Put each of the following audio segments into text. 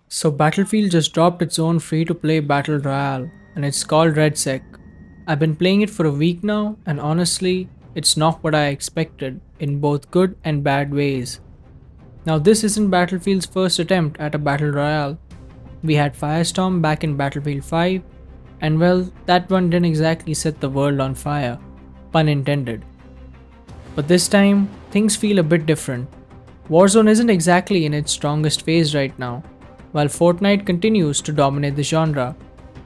So Battlefield just dropped its own free-to-play battle royale, and it's called REDSEC. I've been playing it for a week now, and honestly, it's not what I expected, in both good and bad ways. Now this isn't Battlefield's first attempt at a battle royale. We had Firestorm back in Battlefield 5, and well, that one didn't exactly set the world on fire, pun intended. But this time, things feel a bit different. Warzone isn't exactly in its strongest phase right now, while Fortnite continues to dominate the genre.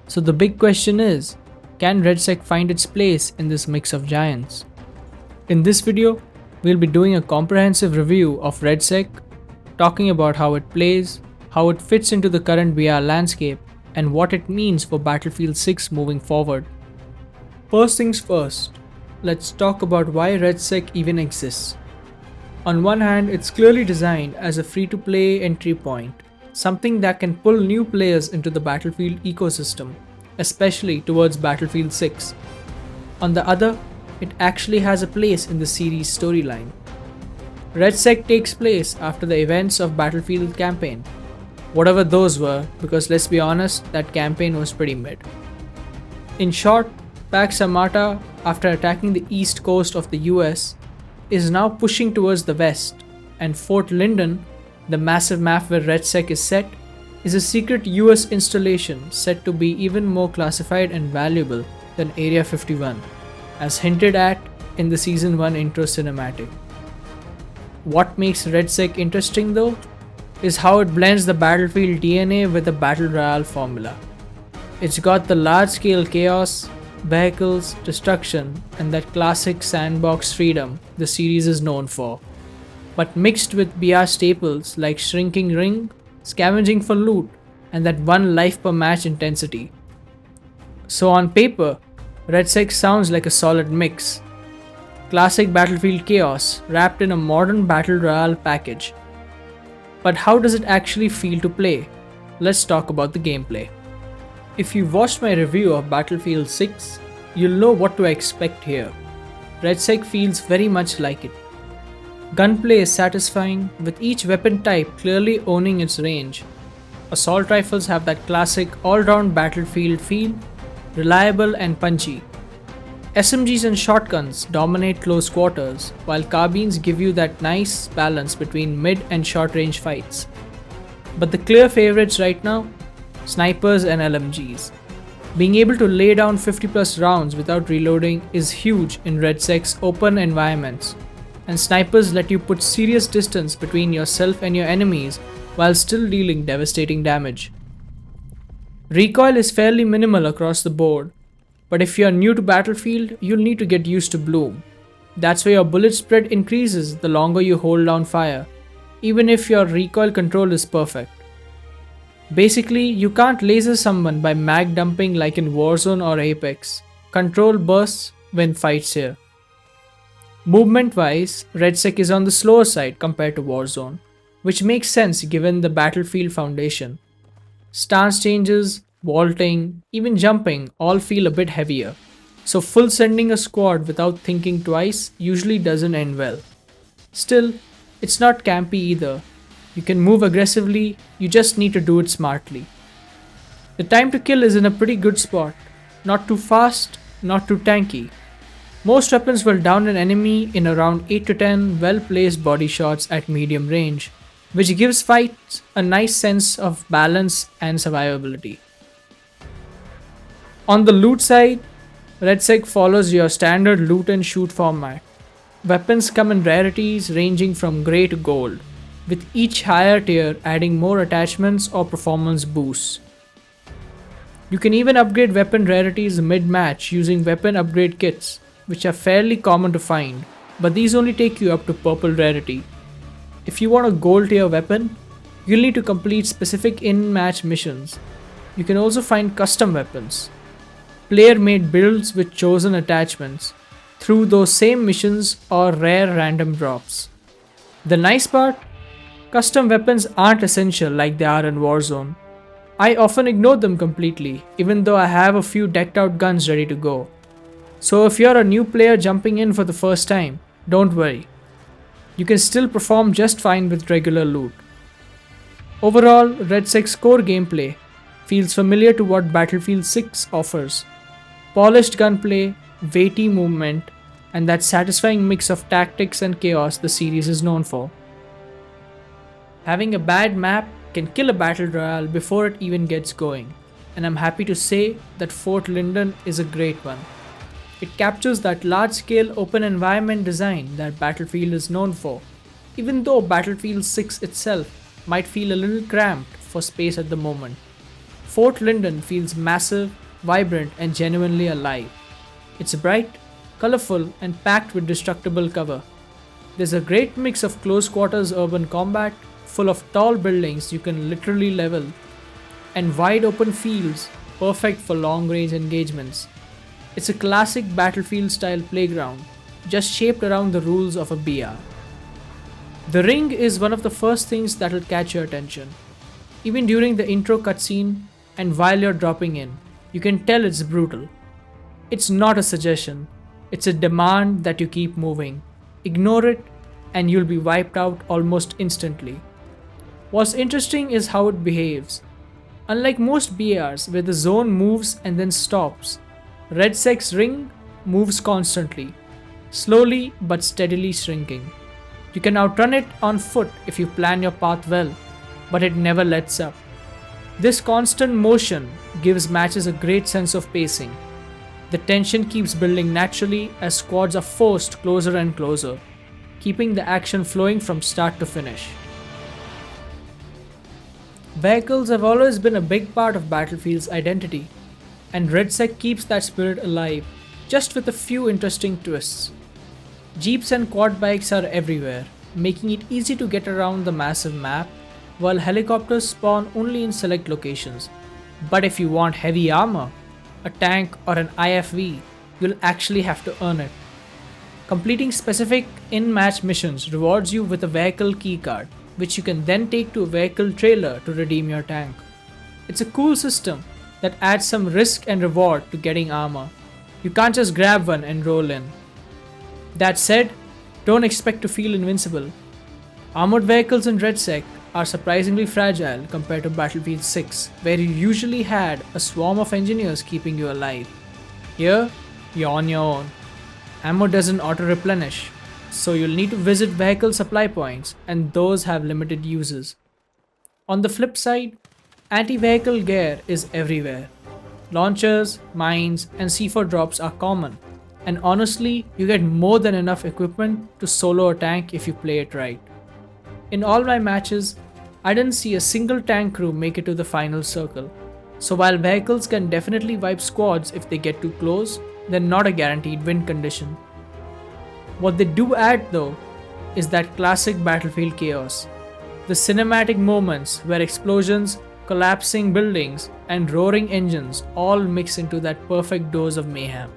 So the big question is, can REDSEC find its place in this mix of giants? In this video, we'll be doing a comprehensive review of REDSEC, talking about how it plays, how it fits into the current VR landscape, and what it means for Battlefield 6 moving forward. First things first, let's talk about why REDSEC even exists. On one hand, it's clearly designed as a free-to-play entry point, something that can pull new players into the Battlefield ecosystem, especially towards Battlefield 6. On the other, it actually has a place in the series storyline. REDSEC takes place after the events of Battlefield campaign, whatever those were, because let's be honest, that campaign was pretty mid. In short, Pax Armata, after attacking the east coast of the US, is now pushing towards the west, and Fort Linden, the massive map where REDSEC is set, is a secret US installation said to be even more classified and valuable than Area 51, as hinted at in the Season 1 intro cinematic. What makes REDSEC interesting though, is how it blends the Battlefield DNA with the Battle Royale formula. It's got the large-scale chaos, vehicles, destruction, and that classic sandbox freedom the series is known for, but mixed with BR staples like shrinking ring, scavenging for loot, and that one life per match intensity. So on paper, REDSEC sounds like a solid mix. Classic Battlefield chaos wrapped in a modern Battle Royale package. But how does it actually feel to play? Let's talk about the gameplay. If you watched my review of Battlefield 6, you'll know what to expect here. REDSEC feels very much like it. Gunplay is satisfying, with each weapon type clearly owning its range. Assault rifles have that classic all-round Battlefield feel, reliable and punchy. SMGs and shotguns dominate close quarters, while carbines give you that nice balance between mid and short range fights. But the clear favorites right now? Snipers and LMGs. Being able to lay down 50 plus rounds without reloading is huge in REDSEC's open environments, and snipers let you put serious distance between yourself and your enemies while still dealing devastating damage. Recoil is fairly minimal across the board, but if you're new to Battlefield, you'll need to get used to Bloom. That's where your bullet spread increases the longer you hold down fire, even if your recoil control is perfect. Basically, you can't laser someone by mag dumping like in Warzone or Apex. Control bursts when fights here. Movement wise, REDSEC is on the slower side compared to Warzone, which makes sense given the Battlefield foundation. Stance changes, vaulting, even jumping all feel a bit heavier, so full sending a squad without thinking twice usually doesn't end well. Still, it's not campy either. You can move aggressively, you just need to do it smartly. The time to kill is in a pretty good spot, not too fast, not too tanky. Most weapons will down an enemy in around 8 to 10 well placed body shots at medium range, which gives fights a nice sense of balance and survivability. On the loot side, REDSEC follows your standard loot and shoot format. Weapons come in rarities ranging from grey to gold, with each higher tier adding more attachments or performance boosts. You can even upgrade weapon rarities mid-match using weapon upgrade kits, which are fairly common to find, but these only take you up to purple rarity. If you want a gold tier weapon, you'll need to complete specific in-match missions. You can also find custom weapons, player-made builds with chosen attachments, through those same missions or rare random drops. The nice part? Custom weapons aren't essential like they are in Warzone. I often ignore them completely, even though I have a few decked out guns ready to go. So if you're a new player jumping in for the first time, don't worry. You can still perform just fine with regular loot. Overall, REDSEC's core gameplay feels familiar to what Battlefield 6 offers: polished gunplay, weighty movement, and that satisfying mix of tactics and chaos the series is known for. Having a bad map can kill a battle royale before it even gets going, and I'm happy to say that Fort Linden is a great one. It captures that large scale open environment design that Battlefield is known for, even though Battlefield 6 itself might feel a little cramped for space at the moment. Fort Linden feels massive, vibrant, and genuinely alive. It's bright, colorful, and packed with destructible cover. There's a great mix of close quarters urban combat, full of tall buildings you can literally level, and wide open fields perfect for long range engagements. It's a classic Battlefield style playground, just shaped around the rules of a BR. The ring is one of the first things that'll catch your attention. Even during the intro cutscene and while you're dropping in, you can tell it's brutal. It's not a suggestion, it's a demand that you keep moving. Ignore it and you'll be wiped out almost instantly. What's interesting is how it behaves. Unlike most BRs where the zone moves and then stops, REDSEC's ring moves constantly, slowly but steadily shrinking. You can outrun it on foot if you plan your path well, but it never lets up. This constant motion gives matches a great sense of pacing. The tension keeps building naturally as squads are forced closer and closer, keeping the action flowing from start to finish. Vehicles have always been a big part of Battlefield's identity, and REDSEC keeps that spirit alive, just with a few interesting twists. Jeeps and quad bikes are everywhere, making it easy to get around the massive map, while helicopters spawn only in select locations. But if you want heavy armor, a tank or an IFV, you'll actually have to earn it. Completing specific in-match missions rewards you with a vehicle keycard, which you can then take to a vehicle trailer to redeem your tank. It's a cool system that adds some risk and reward to getting armor. You can't just grab one and roll in. That said, don't expect to feel invincible. Armored vehicles in REDSEC are surprisingly fragile compared to Battlefield 6, where you usually had a swarm of engineers keeping you alive. Here, you're on your own. Ammo doesn't auto-replenish, so you'll need to visit vehicle supply points, and those have limited uses. On the flip side, anti-vehicle gear is everywhere. Launchers, mines, and C4 drops are common, and honestly, you get more than enough equipment to solo a tank if you play it right. In all my matches, I didn't see a single tank crew make it to the final circle, so while vehicles can definitely wipe squads if they get too close, they're not a guaranteed win condition. What they do add though is that classic Battlefield chaos. The cinematic moments where explosions, collapsing buildings, and roaring engines all mix into that perfect dose of mayhem.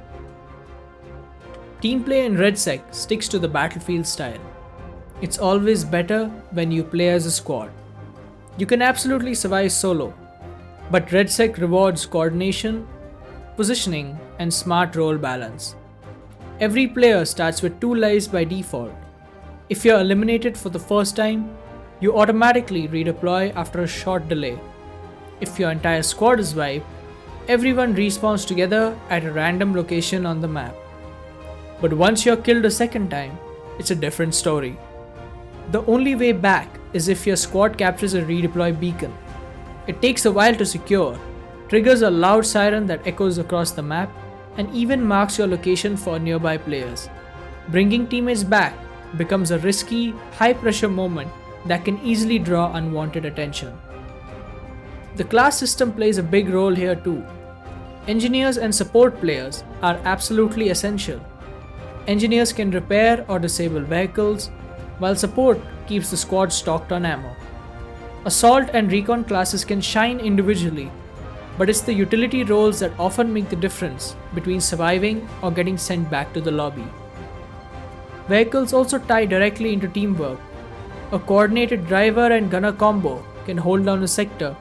Teamplay in REDSEC sticks to the Battlefield style. It's always better when you play as a squad. You can absolutely survive solo, but REDSEC rewards coordination, positioning, and smart role balance. Every player starts with 2 lives by default. If you're eliminated for the first time, you automatically redeploy after a short delay. If your entire squad is wiped, everyone respawns together at a random location on the map. But once you're killed a second time, it's a different story. The only way back is if your squad captures a redeploy beacon. It takes a while to secure, triggers a loud siren that echoes across the map, and even marks your location for nearby players. Bringing teammates back becomes a risky, high-pressure moment that can easily draw unwanted attention. The class system plays a big role here too. Engineers and support players are absolutely essential. Engineers can repair or disable vehicles, while support keeps the squad stocked on ammo. Assault and recon classes can shine individually, but it's the utility roles that often make the difference between surviving or getting sent back to the lobby. Vehicles also tie directly into teamwork. A coordinated driver and gunner combo can hold down a sector,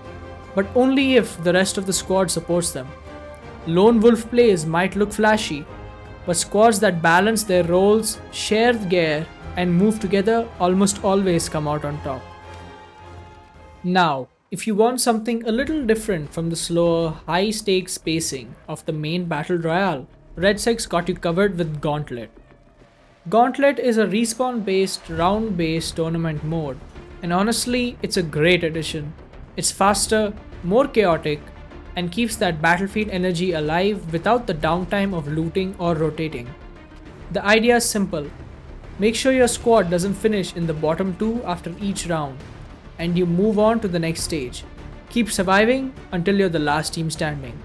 but only if the rest of the squad supports them. Lone wolf plays might look flashy, but squads that balance their roles, share gear, and move together almost always come out on top. Now, if you want something a little different from the slower, high stakes pacing of the main Battle Royale, REDSEC's got you covered with Gauntlet. Gauntlet is a respawn based, round based tournament mode, and honestly, it's a great addition. It's faster, more chaotic, and keeps that battlefield energy alive without the downtime of looting or rotating. The idea is simple: make sure your squad doesn't finish in the bottom two after each round, and you move on to the next stage. Keep surviving until you're the last team standing.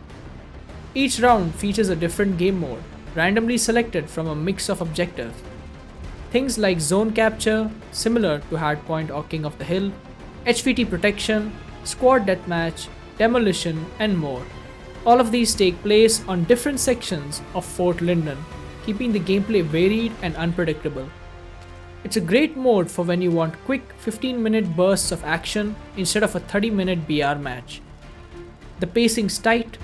Each round features a different game mode, randomly selected from a mix of objectives. Things like zone capture, similar to Hardpoint or King of the Hill, HVT protection, squad deathmatch, demolition, and more. All of these take place on different sections of Fort Linden, keeping the gameplay varied and unpredictable. It's a great mode for when you want quick 15-minute bursts of action instead of a 30-minute BR match. The pacing's tight,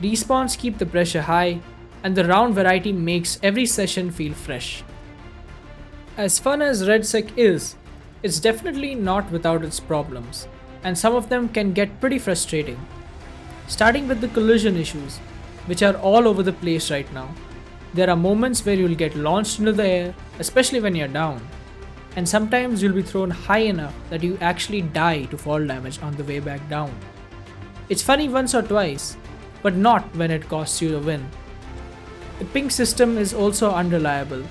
respawns keep the pressure high, and the round variety makes every session feel fresh. As fun as REDSEC is, it's definitely not without its problems, and some of them can get pretty frustrating. Starting with the collision issues, which are all over the place right now. There are moments where you'll get launched into the air, especially when you're down, and sometimes you'll be thrown high enough that you actually die to fall damage on the way back down. It's funny once or twice, but not when it costs you a win. The ping system is also unreliable.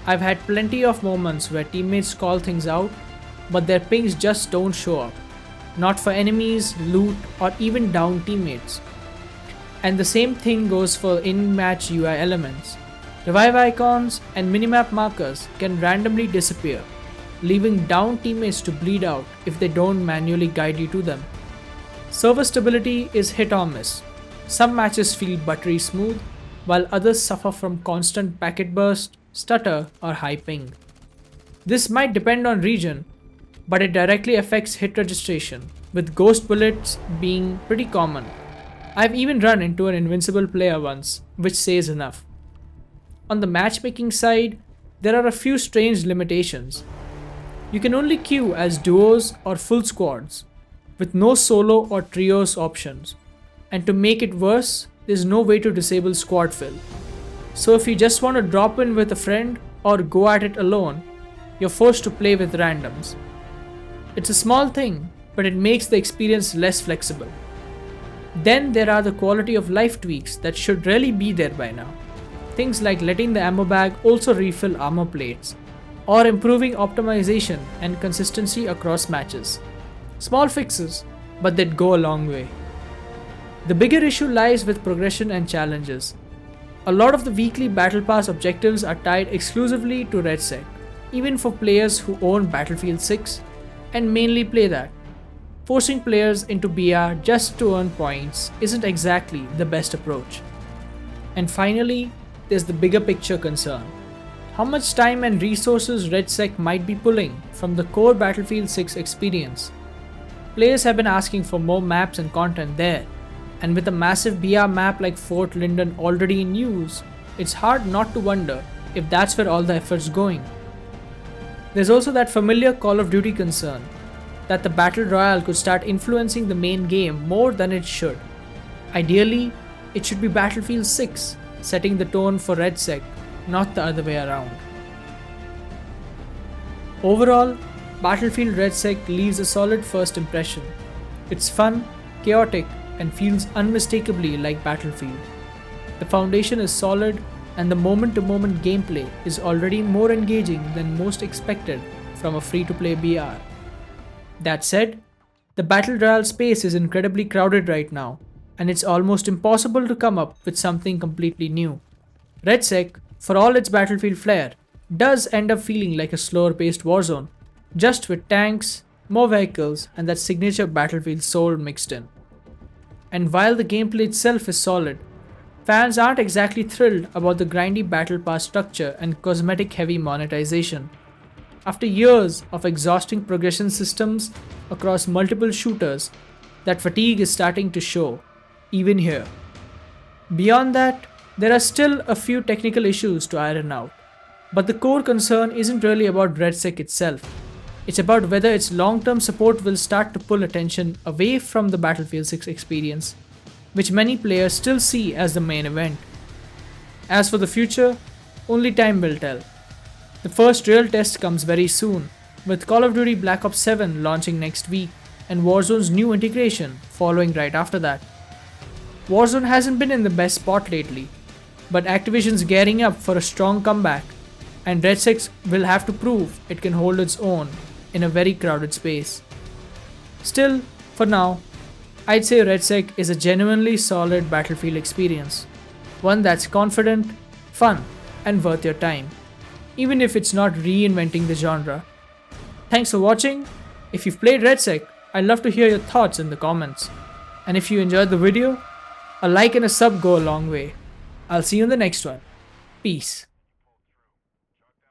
I've had plenty of moments where teammates call things out, but their pings just don't show up. Not for enemies, loot, or even down teammates. And the same thing goes for in-match UI elements. Revive icons and minimap markers can randomly disappear, leaving down teammates to bleed out if they don't manually guide you to them. Server stability is hit or miss. Some matches feel buttery smooth, while others suffer from constant packet burst, stutter, or high ping. This might depend on region, but it directly affects hit registration, with ghost bullets being pretty common. I've even run into an invincible player once, which says enough. On the matchmaking side, there are a few strange limitations. You can only queue as duos or full squads, with no solo or trios options. And to make it worse, there's no way to disable squad fill. So if you just want to drop in with a friend or go at it alone, you're forced to play with randoms. It's a small thing, but it makes the experience less flexible. Then there are the quality of life tweaks that should really be there by now. Things like letting the ammo bag also refill armor plates, or improving optimization and consistency across matches. Small fixes, but they'd go a long way. The bigger issue lies with progression and challenges. A lot of the weekly Battle Pass objectives are tied exclusively to REDSEC, even for players who own Battlefield 6 and mainly play that. Forcing players into BR just to earn points isn't exactly the best approach. And finally, there's the bigger picture concern. How much time and resources REDSEC might be pulling from the core Battlefield 6 experience. Players have been asking for more maps and content there, and with a massive BR map like Fort Linden already in use, it's hard not to wonder if that's where all the effort's going. There's also that familiar Call of Duty concern, that the Battle Royale could start influencing the main game more than it should. Ideally, it should be Battlefield 6 setting the tone for REDSEC, not the other way around. Overall, Battlefield REDSEC leaves a solid first impression. It's fun, chaotic, and feels unmistakably like Battlefield. The foundation is solid, and the moment-to-moment gameplay is already more engaging than most expected from a free-to-play BR. That said, the Battle Royale space is incredibly crowded right now, and it's almost impossible to come up with something completely new. REDSEC, for all its Battlefield flair, does end up feeling like a slower-paced Warzone, just with tanks, more vehicles, and that signature Battlefield soul mixed in. And while the gameplay itself is solid, fans aren't exactly thrilled about the grindy Battle Pass structure and cosmetic-heavy monetization. After years of exhausting progression systems across multiple shooters, that fatigue is starting to show, even here. Beyond that, there are still a few technical issues to iron out, but the core concern isn't really about REDSEC itself. It's about whether its long-term support will start to pull attention away from the Battlefield 6 experience, which many players still see as the main event. As for the future, only time will tell. The first real test comes very soon, with Call of Duty Black Ops 7 launching next week and Warzone's new integration following right after that. Warzone hasn't been in the best spot lately, but Activision's gearing up for a strong comeback, and REDSEC will have to prove it can hold its own in a very crowded space. Still, for now, I'd say REDSEC is a genuinely solid Battlefield experience, one that's confident, fun, and worth your time, even if it's not reinventing the genre. Thanks for watching. If you've played REDSEC, I'd love to hear your thoughts in the comments. And if you enjoyed the video, a like and a sub go a long way. I'll see you in the next one. Peace.